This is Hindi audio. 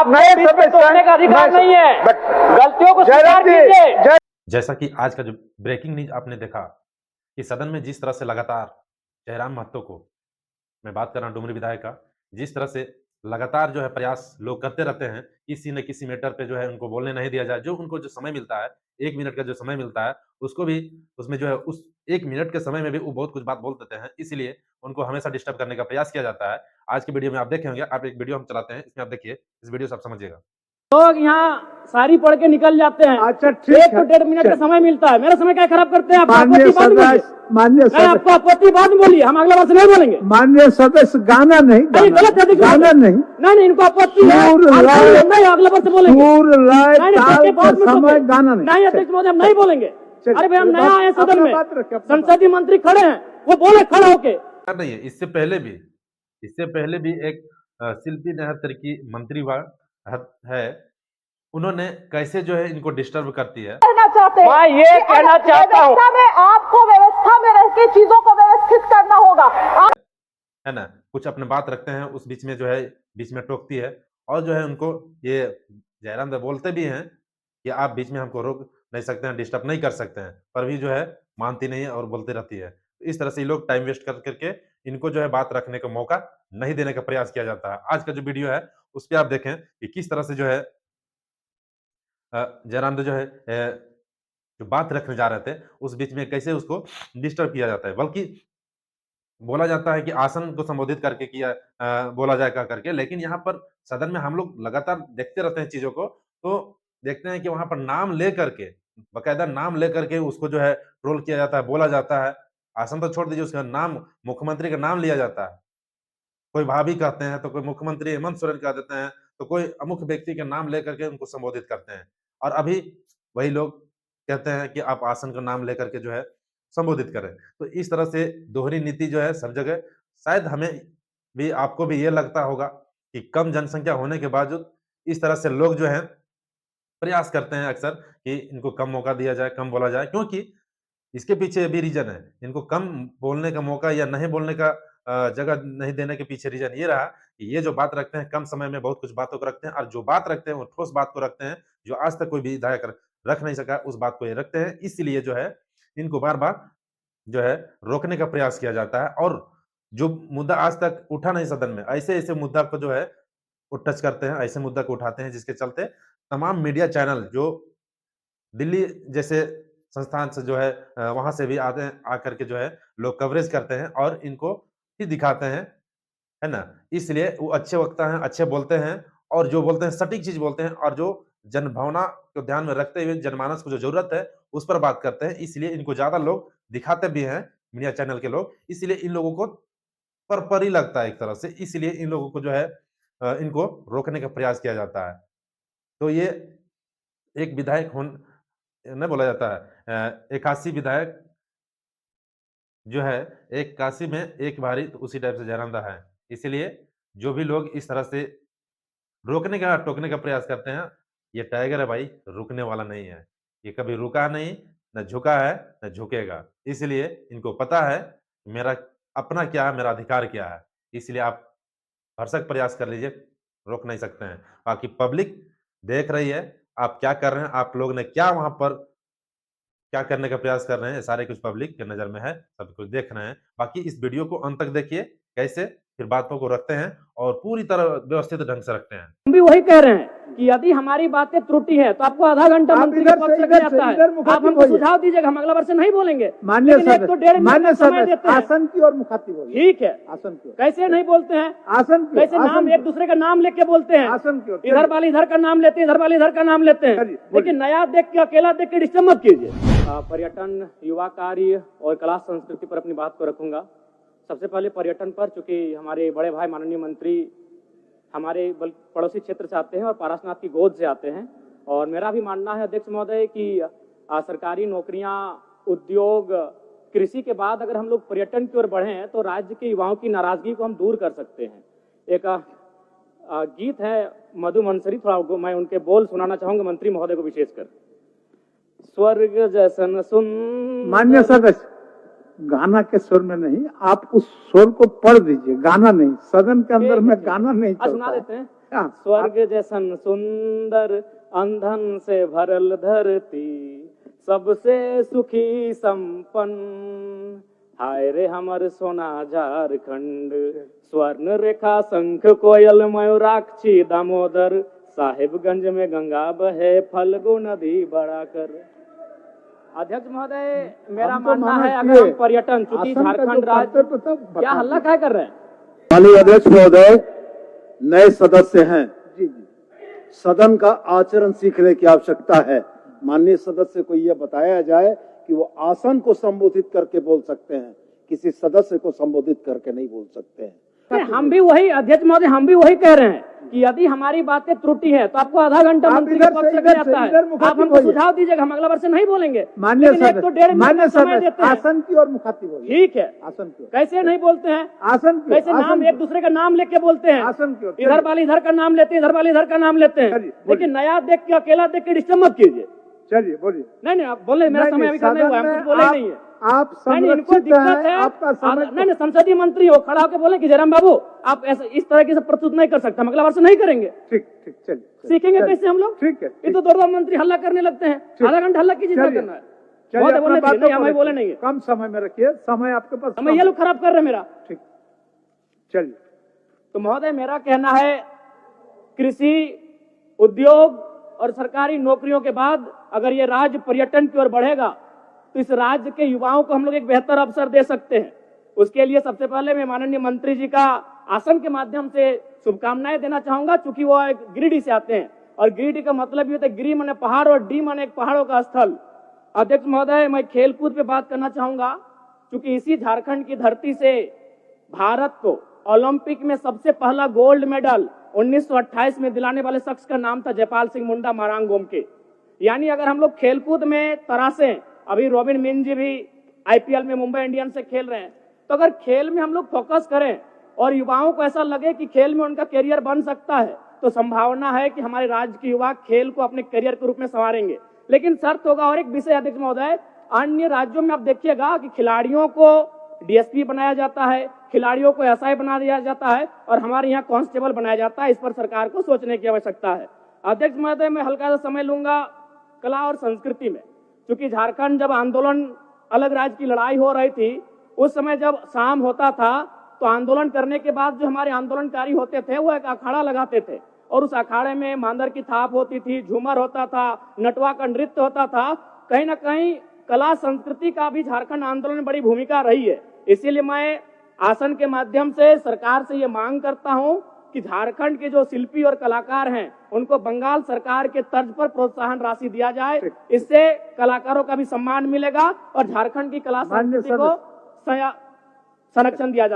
तोड़ने का अधिकार नहीं है, गलतियों को स्वीकार कीजिए। जैसा कि आज का जो ब्रेकिंग न्यूज आपने देखा कि सदन में जिस तरह से लगातार जयराम महतो को, मैं बात कर रहा हूं डुमरी विधायक का, जिस तरह से लगातार जो है प्रयास लोग करते रहते हैं किसी न किसी मैटर पे जो है उनको बोलने नहीं दिया जाए। जो उनको जो समय मिलता है, 1 मिनट का जो समय मिलता है, उसको भी उसमें जो है उस 1 मिनट के समय में भी वो बहुत कुछ बात बोल देते हैं। इसीलिए उनको हमेशा डिस्टर्ब करने का प्रयास किया जाता है। आज की वीडियो में आप देखे होंगे, आप एक वीडियो हम चलाते हैं, इसमें आप देखिए, इस वीडियो से आप समझिएगा। लोग यहाँ सारी पढ़ के निकल जाते हैं। अच्छा, ठीक एक है। तो 1.5 मिनट का समय मिलता है, मेरा समय क्या खराब करते हैं आप? माननीय आपत्ति बाद में बोलिए। माननीय नहीं, आपको आपत्ति बाद में बोलिए, हम अगला बार से नहीं बोलेंगे। माननीय सदस्य गाना नहीं, गलत है, गाना नहीं, नहीं, इनको आपत्ति है, सुर आप लय, नहीं, अगला बार से बोलेंगे। सुर लय नहीं, ताल के बाद के में समय गाना नहीं। नहीं, अध्यक्ष महोदय हम नहीं बोलेंगे। चलिए, अरे भाई, हम चलिए, नया आए सदन अपना में, बात रखिए, अपना संसदीय मंत्री खड़े हैं, वो बोले खड़े होके। नहीं है, इससे पहले भी एक शिल्पी नेहतर की मंत्री है, उन्होंने कैसे जो है इनको डिस्टर्ब करती है। मैं ये कहना चाहता हूँ, आपको व्यवस्था में रह के चीजों को व्यवस्थित करना होगा, है ना। कुछ अपने बात रखते हैं, उस बीच में जो है बीच में टोकती है, और जो है उनको ये जयराम दे बोलते भी हैं कि आप बीच में हमको रोक नहीं सकते हैं, डिस्टर्ब नहीं कर सकते हैं, पर भी जो है मानती नहीं है और बोलती रहती है। इस तरह से ये लोग टाइम वेस्ट कर करके इनको जो है बात रखने का मौका नहीं देने का प्रयास किया जाता है। आज का जो वीडियो है उस पे आप देखें कि किस तरह से जो है जयराम जो है जो बात रखने जा रहे थे, उस बीच में कैसे उसको डिस्टर्ब किया जाता है। बल्कि बोला जाता है कि आसन को संबोधित करके बोला जाए करके, लेकिन यहाँ पर सदन में हम लोग लगातार देखते रहते हैं चीजों को, तो देखते हैं कि वहां पर नाम ले करके, बकायदा नाम ले करके उसको जो है ट्रोल किया जाता है, बोला जाता है। आसन तो छोड़ दीजिए, उसका नाम, मुख्यमंत्री का नाम लिया जाता है। कोई भाभी कहते हैं, तो कोई मुख्यमंत्री हेमंत सोरेन कह देते हैं, तो कोई अमुक व्यक्ति के नाम लेकर के उनको संबोधित करते हैं। और अभी वही लोग कहते हैं कि आप आसन का नाम लेकर के जो है संबोधित करें। तो इस तरह से दोहरी नीति जो है सब जगह, शायद हमें भी, आपको भी ये लगता होगा कि कम जनसंख्या होने के बावजूद इस तरह से लोग जो है प्रयास करते हैं अक्सर कि इनको कम मौका दिया जाए, कम बोला जाए, क्योंकि इसके पीछे भी रीजन है। इनको कम बोलने का मौका या नहीं बोलने का जगह नहीं देने के पीछे रीजन ये रहा कि ये जो बात रखते हैं, कम समय में बहुत कुछ बातों को रखते हैं, और जो बात रखते हैं वो ठोस बात को रखते हैं, जो आज तक कोई भी विधायक रख नहीं सका, उस बात को ये रखते हैं। इसलिए जो है इनको बार-बार जो है रोकने का प्रयास किया जाता है, और जो मुद्दा आज तक उठा नहीं सदन में, ऐसे-ऐसे मुद्दा को जो है वो टच करते हैं, ऐसे मुद्दा को उठाते हैं जिसके चलते तमाम मीडिया चैनल जो दिल्ली जैसे संस्थान से जो है वहां से भी आते हैं, आकर के जो है लोग कवरेज करते हैं और इनको ही दिखाते हैं, है ना। इसलिए वो अच्छे वक्ता हैं, अच्छे बोलते हैं, और जो बोलते हैं सटीक चीज बोलते हैं, और जो जनभावना को ध्यान में रखते हुए जनमानस को जो जरूरत है उस पर बात करते हैं। इसलिए इनको ज्यादा लोग दिखाते भी हैं, मीडिया चैनल के लोग। इसलिए इन लोगों को पर ही लगता है एक तरह से, इसलिए इन लोगों को जो है इनको रोकने का प्रयास किया जाता है। तो ये एक विधायक नहीं बोला जाता है, 81 विधायक जो है, एक काशी में एक भारी, तो उसी टाइप से जयराम है। इसीलिए जो भी लोग इस तरह से रोकने का, टोकने का प्रयास करते हैं, ये टाइगर है भाई, रुकने वाला नहीं है। ये कभी रुका नहीं, न झुका है, न झुकेगा। इसलिए इनको पता है मेरा अपना क्या है, मेरा अधिकार क्या है। इसलिए आप भरसक प्रयास कर लीजिए, रोक नहीं सकते हैं। बाकी पब्लिक देख रही है आप क्या कर रहे हैं, आप लोग ने क्या वहां पर क्या करने का प्रयास कर रहे हैं, सारे कुछ पब्लिक के नजर में है, सब कुछ देख रहे हैं। बाकी इस वीडियो को अंत तक देखिए, कैसे फिर बातों को रखते हैं और पूरी तरह व्यवस्थित ढंग से रखते हैं। हम भी वही कह रहे हैं कि यदि हमारी बातें त्रुटि है तो आपको आधा घंटा मंत्री के पक्ष लग जाता है, आप हमको सुझाव दीजिएगा, हम अगला बार से नहीं बोलेंगे। मान्य लेकिन एक तो 1.5 मिनट का समय देते हैं। आसन की और मुखातिब होगी। ठीक है, आसन की ओर। कैसे नहीं बोलते हैं, आसन की ओर, कैसे नाम एक दूसरे का नाम लेके बोलते हैं, आसन की ओर। इधर वाले इधर का नाम लेते हैं, इधर वाले इधर का नाम लेते हैं, लेकिन नया देख के, अकेला देख के डिस्टर्ब मत कीजिए। पर्यटन, युवा कार्य और कला संस्कृति पर अपनी बात को रखूंगा। सबसे पहले पर्यटन पर, चूंकि हमारे बड़े भाई माननीय मंत्री हमारे पड़ोसी क्षेत्र से आते हैं और पारसनाथ की गोद से आते हैं, और मेरा भी मानना है अध्यक्ष महोदय कि सरकारी नौकरियां, उद्योग, कृषि के बाद अगर हम लोग पर्यटन की ओर बढ़ें तो राज्य के युवाओं की नाराजगी को हम दूर कर सकते हैं। एक गीत है मधु मंसरी, थोड़ा मैं उनके बोल सुनाना चाहूंगा मंत्री महोदय को विशेषकर। स्वर्ग जैसन सुन, मान्य सदस्य, गाना के सुर में नहीं, आप उस सुर को पढ़ दीजिए, गाना नहीं। सदन के अंदर में गाना नहीं सुना देते हैं। हाँ, स्वर्ग जैसन सुंदर अंधन से भरल धरती, सबसे सुखी संपन्न, हाय रे हमर सोना झारखंड, स्वर्ण रेखा शंख कोयल मयूराक्षी दामोदर, साहिबगंज में गंगा बहे फल्गु नदी बढ़ाकर। अध्यक्ष महोदय, मेरा हम तो मानना मानो है कि अगर हम पर्यटन, चूंकि आसन का जो झारखंड राज्य, कर्तव्य था, क्या बता हल्ला क्या कर रहे हैं? माननीय अध्यक्ष महोदय, नए सदस्य हैं, जी जी सदन का आचरण सीखने की आवश्यकता है। माननीय सदस्य को यह बताया जाए कि वो आसन को संबोधित करके बोल सकते हैं, किसी सदस्य को संबोधित करके नहीं बोल सकते हैं। नहीं, हम भी वही, अध्यक्ष महोदय, हम भी वही कह रहे हैं कि यदि हमारी बातें त्रुटि है तो आपको आधा घंटा आप मंत्री इधर के पक्ष से- से इधर आता से- है, इधर मुखातिब आप हमको होइए। सुझाव दीजिएगा, हम अगला वर्ष नहीं बोलेंगे। मान्य लेकिन एक तो डेढ़ मिनट मान्य का समय देते हैं। आसन की ओर मुखातिब होइए। ठीक है, आसन की ओर, कैसे नहीं बोलते हैं? आसन की ओर, कैसे नाम आसन एक दूसरे का नाम लेके बोलते हैं? आसन की ओर, इधर चलिए। वाले इधर का नाम लेते हैं, इधर वाले इधर का नाम लेते हैं। चलिए, बोलिए। लेकिन नया देख के, अकेला देख के डिस्टर्ब मत कीजिए। चलिए बोलिए। नहीं नहीं, आप बोले, मेरा नहीं, समय अभी खत्म नहीं हुआ है, हम सदन कुछ में बोले ही नहीं है। आप नहीं नहीं, इनको संरक्षित दिक्कत है। हैं, आपका समय नहीं नहीं, संसदीय मंत्री हो, खड़ा होकर बोले कि जयराम बाबू आप ऐसा इस तरह की सब प्रस्तुत नहीं कर सकते, हम अगला वर्ष नहीं करेंगे। ठीक ठीक, चलिए सीखेंगे चलिए। कैसे हम लोग? ठीक है, ये तो दो मंत्री हल्ला करने लगते हैं, ठीक। आधा घंटा हल्ला कीजिए, क्या चलिए। करना है? चलिए, बहुत है, अपना बोलने दीजिए। बातों नहीं, को हमें बोले रखिए। नहीं है, कम समय में रखिए, समय आपके पास हमें कम ये लोग खराब कर रहे हैं मेरा। ठीक, चलिए। तो महोदय, मेरा कहना है कृषि, उद्योग और सरकारी नौकरियों के बाद अगर ये राज्य पर्यटन की ओर बढ़ेगा तो इस राज्य के युवाओं को हम लोग एक बेहतर अवसर दे सकते हैं। उसके लिए सबसे पहले मैं माननीय मंत्री जी का आसन के माध्यम से शुभकामनाएं देना चाहूंगा, चूंकि वो एक गिरिडीह से आते हैं और गिरिडीह का मतलब ये होता है गिरी माने पहाड़ और डी माने एक पहाड़ों का स्थल। अध्यक्ष महोदय, मैं खेलकूद पे बात करना चाहूंगा, क्योंकि इसी झारखंड की धरती से भारत को ओलंपिक में सबसे पहला गोल्ड मेडल 1928 में दिलाने वाले शख्स का नाम था जयपाल सिंह मुंडा मारांग गोमके। यानी अगर हम लोग खेलकूद में तरासें, अभी रॉबिन मिन जी भी आईपीएल में मुंबई इंडियंस से खेल रहे हैं, तो अगर खेल में हम लोग फोकस करें और युवाओं को ऐसा लगे कि खेल में उनका करियर बन सकता है, तो संभावना है कि हमारे राज्य के युवा खेल को अपने करियर के रूप में संवारेंगे। लेकिन शर्त होगा, और एक विषय अध्यक्ष महोदय, अन्य राज्यों में आप देखिएगा कि खिलाड़ियों को डीएसपी बनाया जाता है, खिलाड़ियों को एसआई बना दिया जाता है और हमारे यहाँ कांस्टेबल बनाया जाता है। इस पर सरकार को सोचने की आवश्यकता है। अध्यक्ष महोदय, मैं हल्का सा समय लूंगा कला और संस्कृति में, क्योंकि झारखंड जब आंदोलन, अलग राज्य की लड़ाई हो रही थी, उस समय जब शाम होता था तो आंदोलन करने के बाद जो हमारे आंदोलनकारी होते थे वो एक अखाड़ा लगाते थे और उस अखाड़े में मांदर की थाप होती थी, झूमर होता था, नटवा का नृत्य होता था। कहीं ना कहीं कला संस्कृति का भी झारखंड आंदोलन में बड़ी भूमिका रही है। इसीलिए मैं आसन के माध्यम से सरकार से ये मांग करता हूं कि झारखंड के जो शिल्पी और कलाकार हैं उनको बंगाल सरकार के तर्ज पर प्रोत्साहन राशि दिया जाए। इससे कलाकारों का भी सम्मान मिलेगा और झारखंड की कला संस्कृति को संरक्षण दिया जा